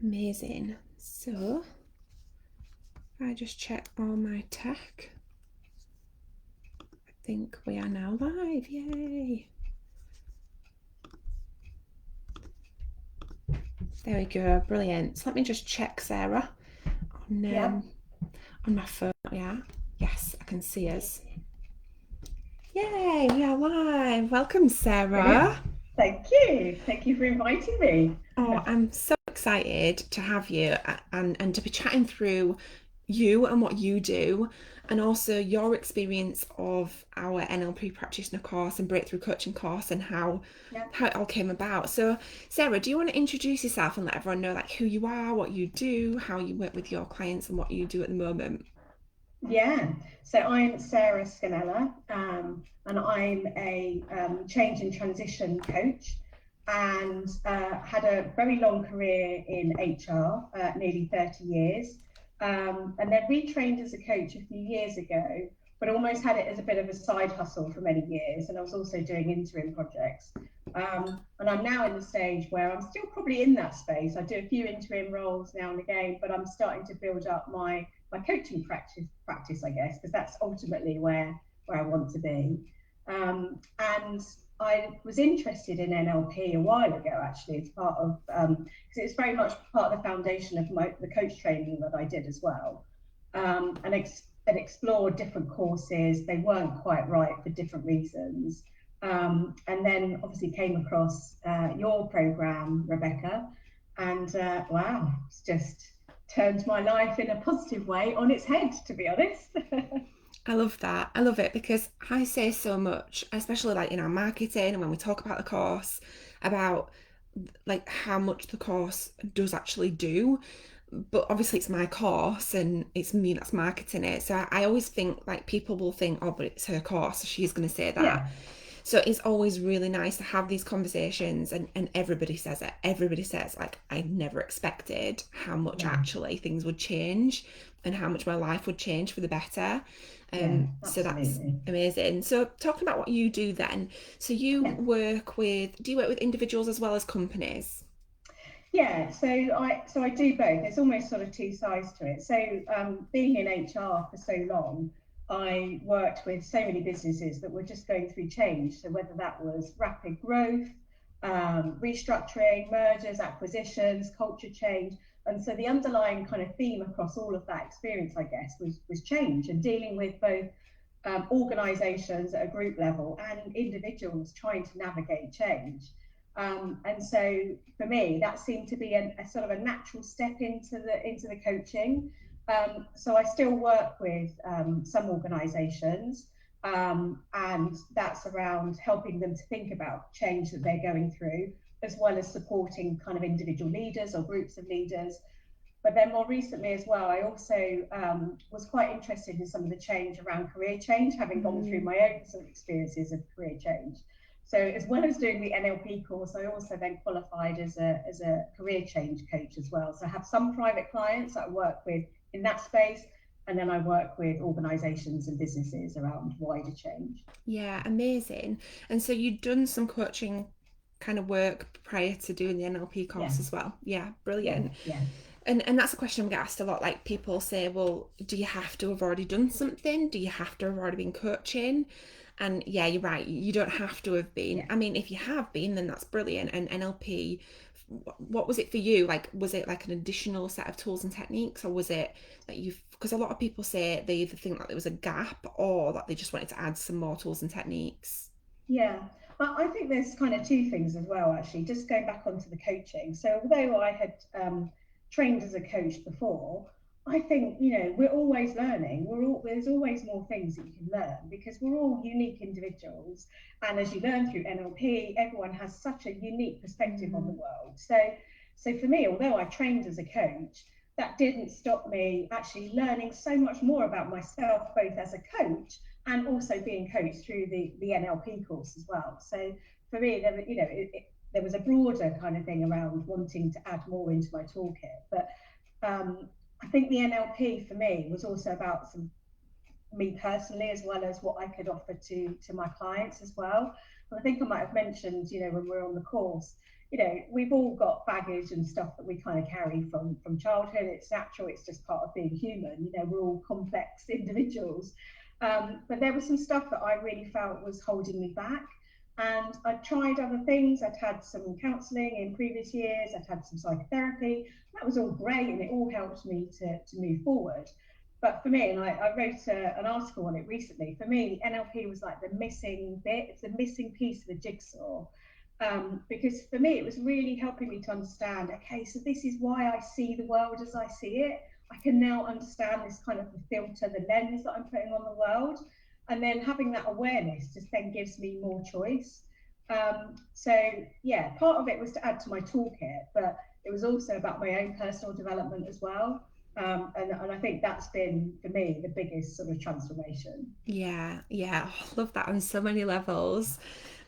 Amazing. So, if I just check all my tech, I think we are now live. Yay! There we go. Brilliant. So let me just check, Sarah, Yep. on my phone. Yeah. Yes, I can see us. Yay! We are live. Welcome, Brilliant. Sarah. Thank you. Thank you for inviting me. Oh, I'm so excited to have you and to be chatting through you and what you do, and also your experience of our NLP practitioner course and breakthrough coaching course and Yep. how it all came about. So, Sarah, do you want to introduce yourself and let everyone know like who you are, what you do, how you work with your clients, and what you do at the moment? Yeah. So I'm Sarah Scanella, and I'm a change and transition coach, and had a very long career in HR, nearly 30 years, and then retrained as a coach a few years ago, but almost had it as a bit of a side hustle for many years. And I was also doing interim projects. And I'm now in the stage where I'm still probably in that space. I do a few interim roles now and again, but I'm starting to build up my coaching practice, I guess, because that's ultimately where I want to be. And I was interested in NLP a while ago, actually, as part of because it's very much part of the foundation of the coach training that I did as well, and explored different courses. They weren't quite right for different reasons. And then obviously came across your program, Rebecca, and wow, it's just turned my life in a positive way on its head, to be honest. I love that. I love it because I say so much, especially like in our marketing and when we talk about the course, about like how much the course does actually do. But obviously it's my course and it's me that's marketing it. So I always think like people will think, oh, but it's her course, so she's going to say that. Yeah, So it's always really nice to have these conversations, and everybody says it. Everybody says, like, I never expected how much yeah, actually things would change and how much my life would change for the better. yeah, So that's absolutely. amazing. So talking about what you do then, so Yeah. do you work with individuals as well as companies? Yeah, so I do both. There's almost sort of two sides to it. So being in HR for so long, I worked with so many businesses that were just going through change. So whether that was rapid growth, restructuring, mergers, acquisitions, culture change, and so the underlying kind of theme across all of that experience, I guess, was change and dealing with both organisations at a group level and individuals trying to navigate change. And so for me, that seemed to be a sort of a natural step into the coaching. So I still work with some organisations, and that's around helping them to think about change that they're going through, as well as supporting kind of individual leaders or groups of leaders. But then more recently as well, I also was quite interested in some of the change around career change, having gone through Mm. my own sort of experiences of career change. So as well as doing the NLP course, I also then qualified as a career change coach as well. So I have some private clients that I work with in that space, and then I work with organisations and businesses around wider change. Yeah, amazing. And so you'd done some coaching kind of work prior to doing the NLP Yeah, course as well. Yeah, yeah, brilliant. yeah. And that's a question we get asked a lot. Like people say, well, do you have to have already done something? Do you have to have already been coaching? And yeah, you're right. You don't have to have been. Yeah. I mean, if you have been, then that's brilliant. And NLP, what was it for you? Like, was it like an additional set of tools and techniques, or was it that you've? Because a lot of people say they either think that there was a gap or that they just wanted to add some more tools and techniques. Yeah, but I think there's kind of two things as well, actually, just going back onto the coaching. So, although I had trained as a coach before, I think, we're always learning. There's always more things that you can learn because we're all unique individuals. And as you learn through NLP, everyone has such a unique perspective on the Mm, world. So for me, although I trained as a coach, that didn't stop me actually learning so much more about myself, both as a coach and also being coached through the NLP course as well. So for me, there was a broader kind of thing around wanting to add more into my toolkit. But I think the NLP for me was also about me personally, as well as what I could offer to my clients as well. And I think I might have mentioned, when we we're on the course, we've all got baggage and stuff that we kind of carry from childhood. It's natural. It's just part of being human. We're all complex individuals. But there was some stuff that I really felt was holding me back. And I tried other things. I'd had some counselling in previous years. I'd had some psychotherapy. That was all great, and it all helped me to move forward. But for me, and I wrote an article on it recently, for me, NLP was like the missing bit. It's the missing piece of the jigsaw. Because for me, it was really helping me to understand, okay, so this is why I see the world as I see it. I can now understand this kind of the filter, the lens that I'm putting on the world. And then having that awareness just then gives me more choice. So yeah, part of it was to add to my toolkit, but it was also about my own personal development as well. And I think that's been, for me, the biggest sort of transformation. Yeah, I love that on so many levels,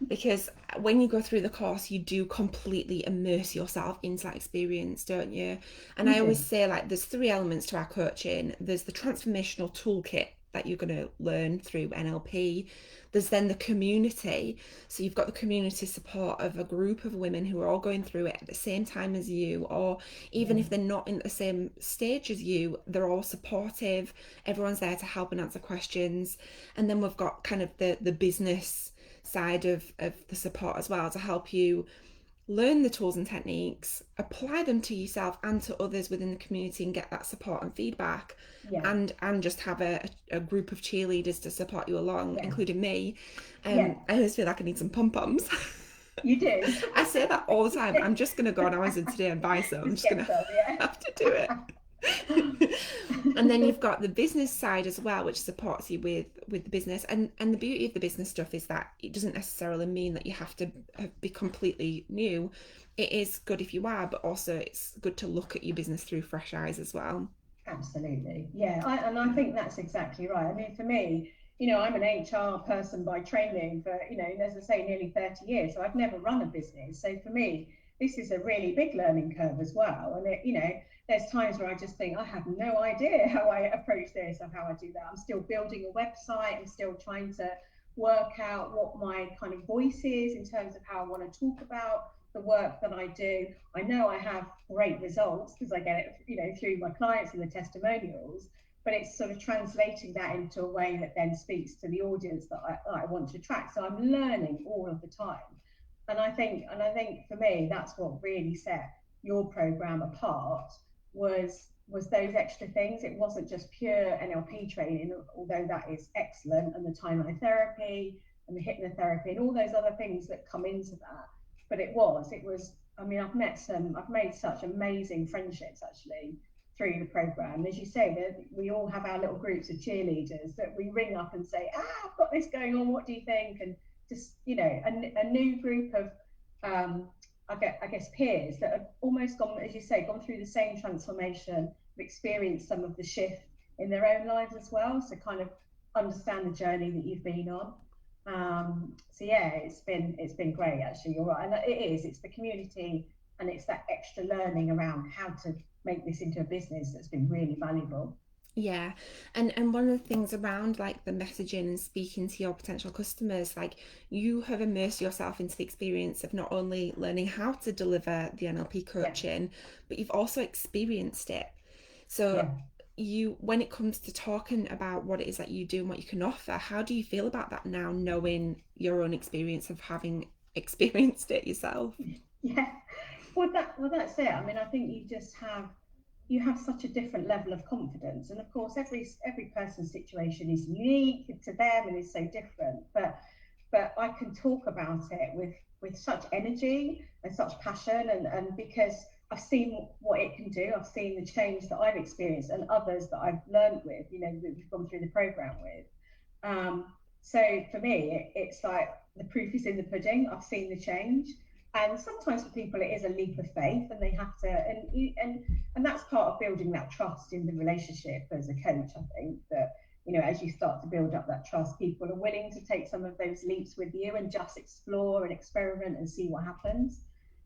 because when you go through the course, you do completely immerse yourself into that experience, don't you? And You I always do. say, like, there's three elements to our coaching. There's the transformational toolkit that you're going to learn through NLP. There's then the community. So you've got the community support of a group of women who are all going through it at the same time as you, or even Yeah. if they're not in the same stage as you, they're all supportive. Everyone's there to help and answer questions. And then we've got kind of the business side of the support as well, to help you learn the tools and techniques, apply them to yourself and to others within the community, and get that support and feedback, Yeah. and just have a group of cheerleaders to support you along, Yeah. including me. Yeah. I always feel like I need some pom-poms. You do. I say that all the time. Yeah. I'm just going to go on Amazon today and buy some. I'm Just just get going to some, yeah. have to do it. And then you've got the business side as well, which supports you with the business. And the beauty of the business stuff is that it doesn't necessarily mean that you have to be completely new. It is good if you are, but also it's good to look at your business through fresh eyes as well. Absolutely. Yeah. And I think that's exactly right. I mean, for me, I'm an HR person by training for, as I say, nearly 30 years. So I've never run a business. So for me, this is a really big learning curve as well. And there's times where I just think I have no idea how I approach this or how I do that. I'm still building a website. I'm still trying to work out what my kind of voice is in terms of how I want to talk about the work that I do. I know I have great results because I get it, through my clients and the testimonials, but it's sort of translating that into a way that then speaks to the audience that I want to attract. So I'm learning all of the time. And I think for me, that's what really set your program apart was those extra things. It wasn't just pure NLP training, although that is excellent, and the timeline therapy and the hypnotherapy and all those other things that come into that. But it was, I mean, I've made such amazing friendships actually through the program. As you say, that we all have our little groups of cheerleaders that we ring up and say, I've got this going on, what do you think? And just, a new group of, I guess, peers that have almost gone, as you say, gone through the same transformation, experienced some of the shift in their own lives as well. So kind of understand the journey that you've been on. So yeah, it's been great actually. You're right, and it's the community and it's that extra learning around how to make this into a business that's been really valuable. Yeah. And one of the things around, like, the messaging and speaking to your potential customers, like, you have immersed yourself into the experience of not only learning how to deliver the NLP Yeah, coaching, but you've also experienced it. So yeah. you, when it comes to talking about what it is that you do and what you can offer, how do you feel about that now, knowing your own experience of having experienced it yourself? Yeah. That's it. I mean, I think you have such a different level of confidence, and of course, every person's situation is unique to them and is so different. But I can talk about it with such energy and such passion, and because I've seen what it can do. I've seen the change that I've experienced and others that I've learned with, that we've gone through the program with. So for me, it's like the proof is in the pudding. I've seen the change, and sometimes for people it is a leap of faith, and they have to, and that's part of building that trust in the relationship as a coach. I think that as you start to build up that trust, people are willing to take some of those leaps with you and just explore and experiment and see what happens.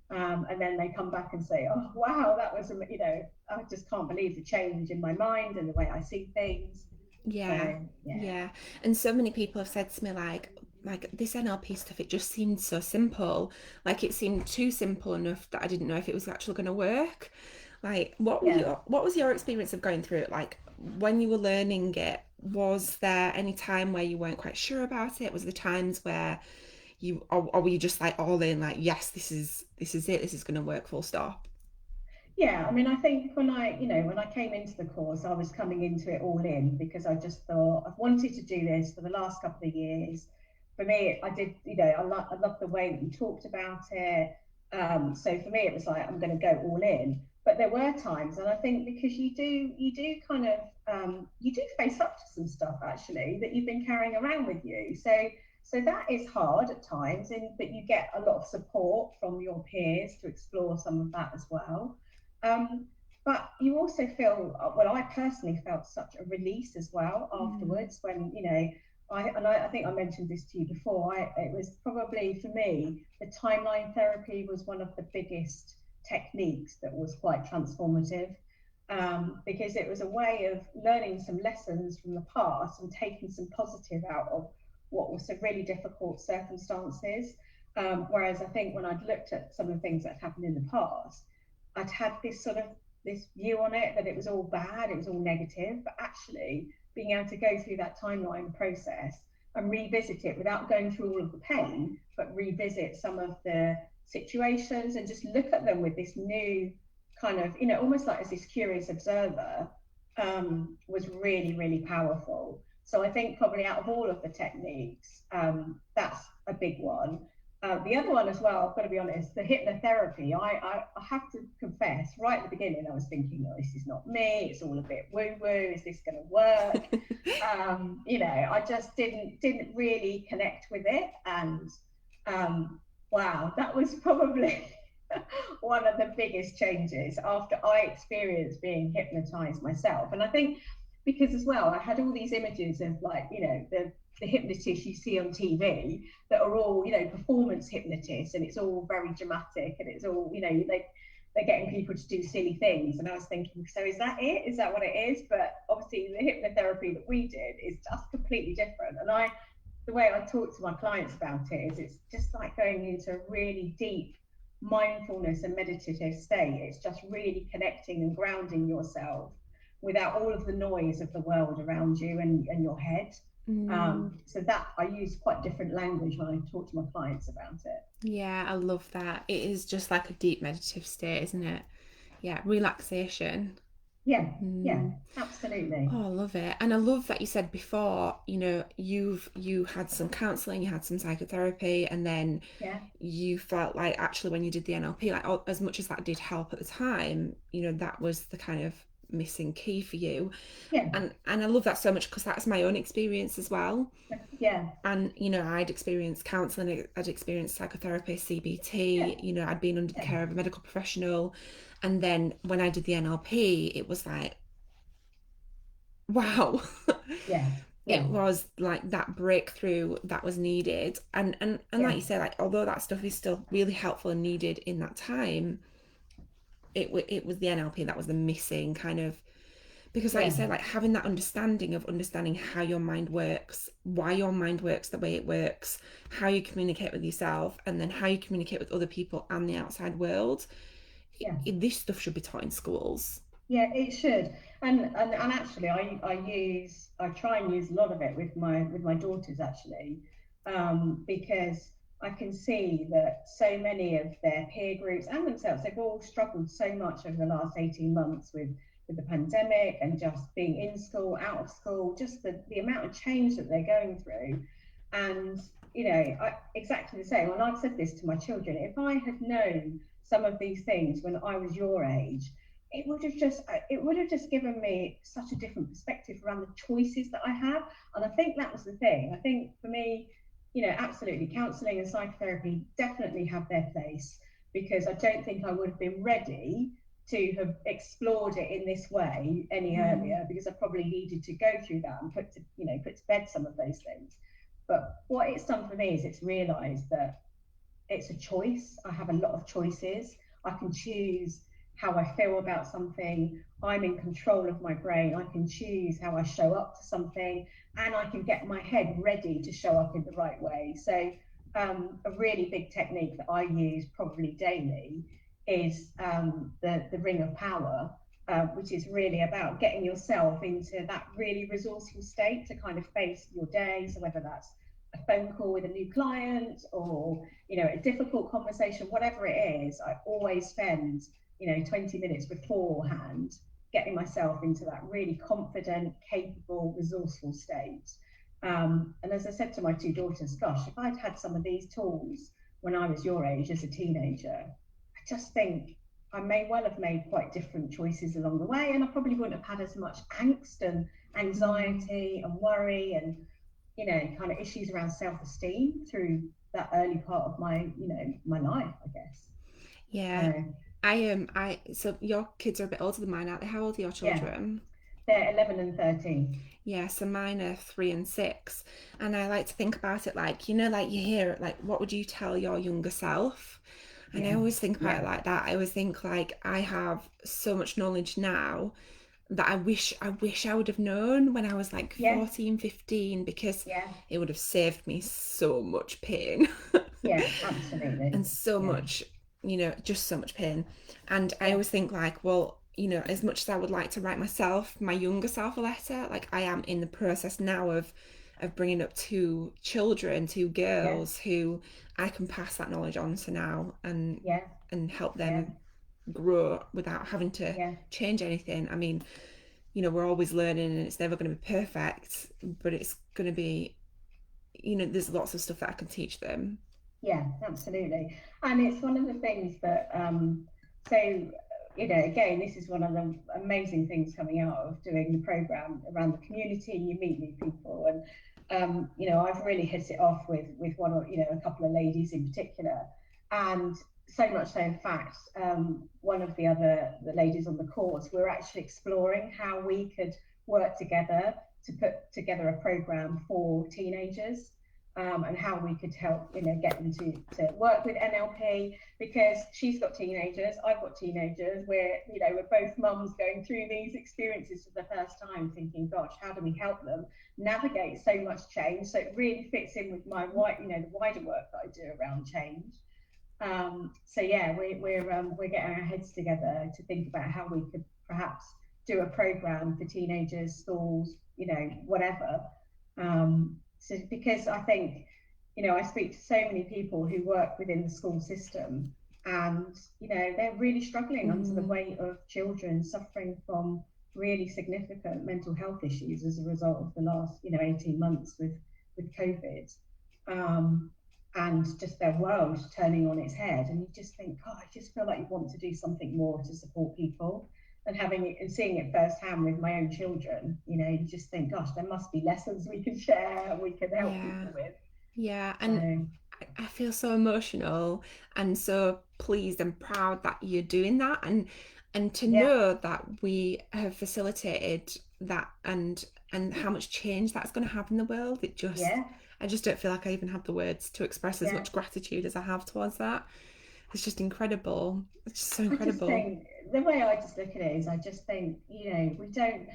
And then they come back and say, "Oh, wow, that was I just can't believe the change in my mind and the way I see things." Yeah, So yeah, yeah. And so many people have said to me, like, like this NLP stuff, it just seemed so simple. Like it seemed too simple enough that I didn't know if it was actually going to work. Like, Yeah. what was your experience of going through it? Like when you were learning it, was there any time where you weren't quite sure about it? Was there times where or were you just like all in, like, yes, this is it, this is going to work, full stop? Yeah, I mean, I think when I came into the course, I was coming into it all in because I just thought I've wanted to do this for the last couple of years. For me, I did, I love the way that you talked about it. So for me, it was like I'm going to go all in. But there were times, and I think because you do kind of, you do face up to some stuff actually that you've been carrying around with you. So that is hard at times, but you get a lot of support from your peers to explore some of that as well. Um, but you also feel, well, I personally felt such a release as well Mm. afterwards when, I think I mentioned this to you before. It was probably for me, the timeline therapy was one of the biggest techniques that was quite transformative, because it was a way of learning some lessons from the past and taking some positive out of what was some really difficult circumstances. Whereas I think when I'd looked at some of the things that had happened in the past, I'd had this sort of this view on it that it was all bad, it was all negative, but actually being able to go through that timeline process and revisit it without going through all of the pain, but revisit some of the situations and just look at them with this new kind of, almost like as this curious observer, was really, really powerful. So I think probably out of all of the techniques, that's a big one. The other one as well, I've got to be honest, the hypnotherapy, I have to confess, right at the beginning, I was thinking, oh, this is not me, it's all a bit woo-woo, is this going to work? I just didn't really connect with it. And wow, that was probably one of the biggest changes after I experienced being hypnotized myself. And I think because as well, I had all these images of like, the hypnotists you see on TV that are all, performance hypnotists, and it's all very dramatic, and it's all, they're getting people to do silly things. And I was thinking, so is that it? Is that what it is? But obviously the hypnotherapy that we did is just completely different. And the way I talk to my clients about it is it's just like going into a really deep mindfulness and meditative state. It's just really connecting and grounding yourself without all of the noise of the world around you and your head. Mm. So that I use quite different language when I talk to my clients about it. Yeah, I love that. It is just like a deep meditative state, isn't it? Yeah, relaxation. Yeah, yeah, Mm. absolutely. Oh, I love it. And I love that you said before, you had some counselling, you had some psychotherapy, and then Yeah, you felt like actually when you did the NLP, like as much as that did help at the time, that was the kind of missing key for you. yeah, And I love that so much because that's my own experience as well. yeah, And I'd experienced counselling, I'd experienced psychotherapy, yeah, CBT, I'd been under the yeah, care of a medical professional. And then when I did the NLP, it was like, wow. yeah, It yeah, was like that breakthrough that was needed. And like yeah, you say, like although that stuff is still really helpful and needed in that time, it was the NLP that was the missing kind of, because like you yeah, said, like having that understanding of understanding how your mind works, why your mind works the way it works, how you communicate with yourself, and then how you communicate with other people and the outside world. yeah. This stuff should be taught in schools. Yeah, it should. And actually, I try and use a lot of it with my daughters actually, because I can see that so many of their peer groups and themselves, they've all struggled so much over the last 18 months with the pandemic and just being in school, out of school, just the amount of change that they're going through. And exactly the same. And I've said this to my children, if I had known some of these things when I was your age, it would have just given me such a different perspective around the choices that I have. And I think that was the thing. I think for me, absolutely, counselling and psychotherapy definitely have their place, because I don't think I would have been ready to have explored it in this way any Mm. earlier, because I probably needed to go through that and put to bed some of those things. But what it's done for me is it's realised that it's a choice. I have a lot of choices. I can choose how I feel about something. I'm in control of my brain. I can choose how I show up to something, and I can get my head ready to show up in the right way. So, a really big technique that I use probably daily is the ring of power, which is really about getting yourself into that really resourceful state to kind of face your day. So whether that's a phone call with a new client, or a difficult conversation, whatever it is, I always spend 20 minutes beforehand getting myself into that really confident, capable, resourceful state. And as I said to my two daughters, gosh, if I'd had some of these tools when I was your age as a teenager, I just think I may well have made quite different choices along the way, and I probably wouldn't have had as much angst and anxiety and worry and kind of issues around self-esteem through that early part of my life, I guess. Yeah. So I so your kids are a bit older than mine, aren't they? How old are your yeah, children? they're 11 and 13. Yeah, so mine are 3 and 6. And I like to think about it like, like you hear it, like, what would you tell your younger self? And I Yeah, always think about yeah, it like that. I always think like I have so much knowledge now that I wish I would have known when I was like yeah, 14, 15, because yeah, it would have saved me so much pain. yeah, absolutely. And so Yeah, much, just so much pain. And I yeah, always think like, well, as much as I would like to write myself, my younger self, a letter, like I am in the process now of bringing up two children, two yeah, girls who I can pass that knowledge on to now, yeah, and help yeah, them grow without having to yeah, change anything. I mean, we're always learning and it's never going to be perfect, but it's going to be, there's lots of stuff that I can teach them. yeah, absolutely. And it's one of the things that, so, again, this is one of the amazing things coming out of doing the program around the community. You meet new people, and I've really hit it off with one or a couple of ladies in particular, and so much so, in fact, one of the ladies on the course, we're actually exploring how we could work together to put together a program for teenagers, and how we could help, get them to work with NLP, because she's got teenagers, I've got teenagers. We're both mums going through these experiences for the first time, thinking, gosh, how do we help them navigate so much change? So it really fits in with my the wider work that I do around change. So yeah, we're getting our heads together to think about how we could perhaps do a program for teenagers, schools, whatever. So because I think, I speak to so many people who work within the school system, and they're really struggling under the Mm, weight of children suffering from really significant mental health issues as a result of the last 18 months with COVID. Um, and just their world turning on its head, and you just think, God, I just feel like you want to do something more to support people. And having it and seeing it firsthand with my own children, you just think, gosh, there must be lessons we can share, we can help yeah. people with. Yeah, and So I feel so emotional and so pleased and proud that you're doing that, and to yeah, know that we have facilitated that, and how much change that's going to have in the world. yeah, I just don't feel like I even have the words to express as yeah. much gratitude as I have towards that. It's just incredible. It's just so I just incredible. think the way I just look at it is, I just think, we don't,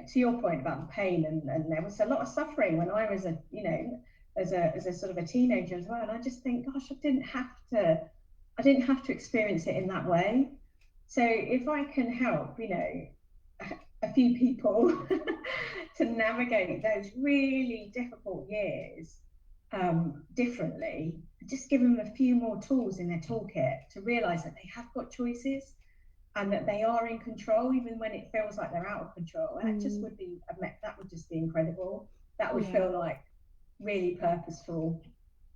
to your point about the pain, and there was a lot of suffering when I was as a sort of a teenager as well. And I just think, gosh, I didn't have to experience it in that way. So if I can help, a few people to navigate those really difficult years differently, just give them a few more tools in their toolkit to realize that they have got choices, and that they are in control even when it feels like they're out of control. And Mm, that would just be incredible. That would yeah, feel like really purposeful.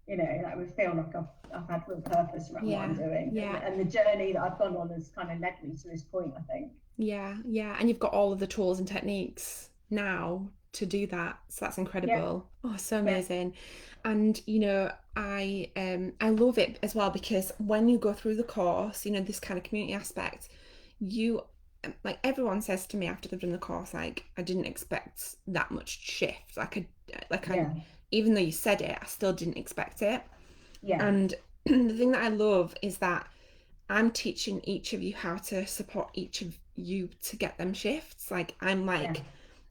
That would feel like I've had real purpose around what I'm yeah, doing, yeah. and the journey that I've gone on has kind of led me to this point, I think. Yeah, yeah, and you've got all of the tools and techniques now to do that. So that's Yeah, incredible. Oh, so yeah, amazing. And I love it as well because when you go through the course, this kind of community aspect, you like everyone says to me after they've done the course, like I didn't expect that much shift. Like I yeah, even though you said it, I still didn't expect it. yeah, And the thing that I love is that I'm teaching each of you how to support each of you to get them shifts. Like Yeah,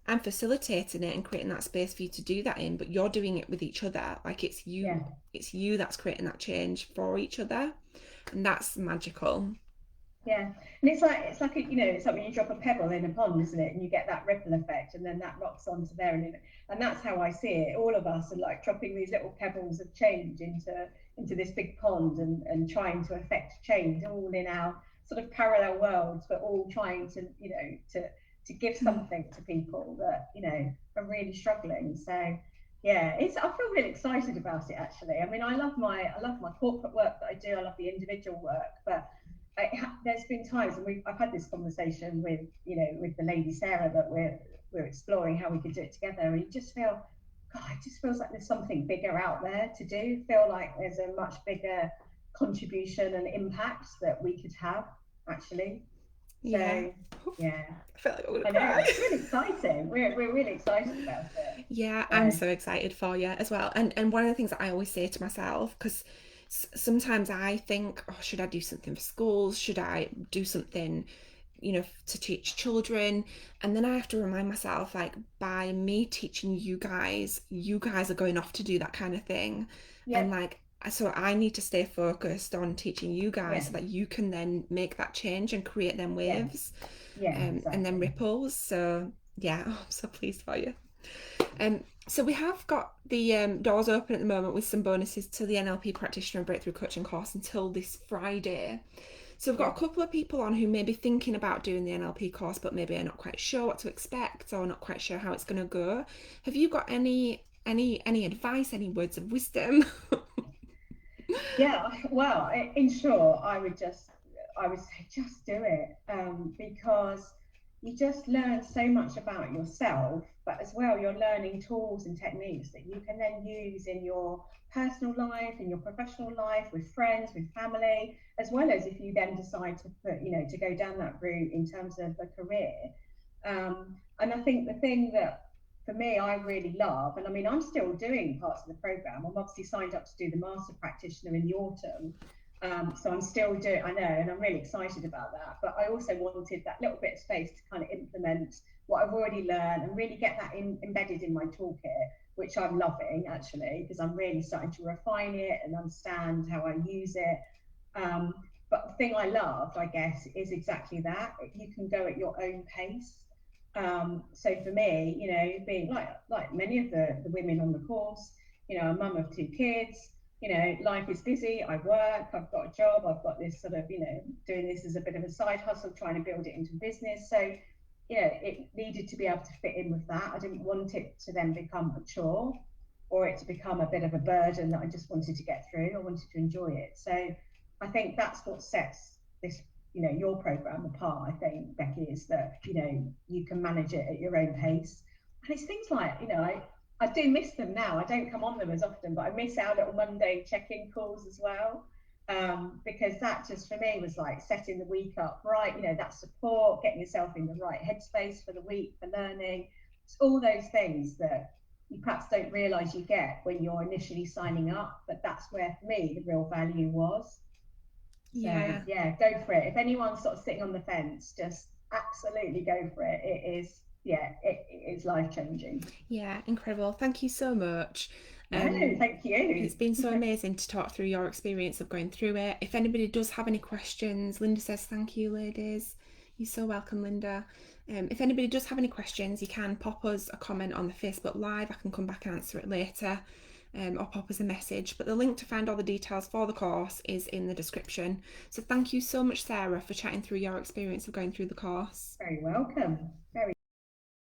I'm facilitating it and creating that space for you to do that in, but you're doing it with each other. Like yeah. it's you that's creating that change for each other, and that's magical. Yeah, and it's like it's like when you drop a pebble in a pond, isn't it? And you get that ripple effect, and then that rocks onto there, and that's how I see it. All of us are like dropping these little pebbles of change into this big pond, and trying to affect change, all in our sort of parallel worlds, but all trying to to give something to people that are really struggling. So yeah, I feel really excited about it actually. I mean, I love my corporate work that I do. I love the individual work, but there's been times, and I've had this conversation with with the lady Sarah, that we're exploring how we could do it together, and you just feel, God, it just feels like there's something bigger out there to do. Feel like there's a much bigger contribution and impact that we could have actually. Yeah. So yeah, I feel like I'm gonna I know cry. it's really exciting. We're really excited about it. Yeah, I'm So so excited for you as well. And one of the things that I always say to myself, because sometimes I think, oh, should I do something for schools? Should I do something, to teach children? And then I have to remind myself, like, by me teaching you guys are going off to do that kind of thing. And yeah, like, so I need to stay focused on teaching you guys yeah, so that you can then make that change and create them yeah, waves, yeah, and then exactly. ripples. So yeah, oh, I'm so pleased for you. So we have got the doors open at the moment with some bonuses to the NLP Practitioner Breakthrough Coaching course until this Friday. So we've got Yeah. a couple of people on who may be thinking about doing the NLP course, but maybe are not quite sure what to expect or not quite sure how it's going to go. Have you got any advice, any words of wisdom? Yeah, well, in short, I would say just do it, because you just learn so much about yourself, but as well, you're learning tools and techniques that you can then use in your personal life, in your professional life, with friends, with family, as well as if you then decide to to go down that route in terms of a career. And I think the thing that for me, I really love, and I mean, I'm still doing parts of the program. I'm obviously signed up to do the master practitioner in the autumn. So I'm still doing, I know, and I'm really excited about that. But I also wanted that little bit of space to kind of implement what I've already learned and really get that embedded in my toolkit, which I'm loving actually, because I'm really starting to refine it and understand how I use it. Um, but the thing I love, I guess, is exactly that. You can go at your own pace. So for me, being like many of the women on the course, a mum of two kids, life is busy. I work, I've got a job, I've got this sort of, doing this as a bit of a side hustle, trying to build it into business. So, it needed to be able to fit in with that. I didn't want it to then become a chore or it to become a bit of a burden that I just wanted to get through. I wanted to enjoy it. So I think that's what sets this your program apart. I think, Becky, is that you can manage it at your own pace, and it's things like I do miss them now. I don't come on them as often, but I miss our little Monday check-in calls as well, because that just for me was like setting the week up right. That support, getting yourself in the right headspace for the week, for learning. It's all those things that you perhaps don't realise you get when you're initially signing up, but that's where for me the real value was. So Yeah. yeah, go for it. If anyone's sort of sitting on the fence, just absolutely go for it. It is, yeah, it is life changing. Yeah, incredible. Thank you so much. No, thank It's you. been so amazing to talk through your experience of going through it. If anybody does have any questions, Linda says thank you, ladies. You're so welcome, Linda. If anybody does have any questions, you can pop us a comment on the Facebook Live. I can come back and answer it later, or pop us a message. But the link to find all the details for the course is in the description. So thank you so much, Sarah, for chatting through your experience of going through the course. Very welcome. Very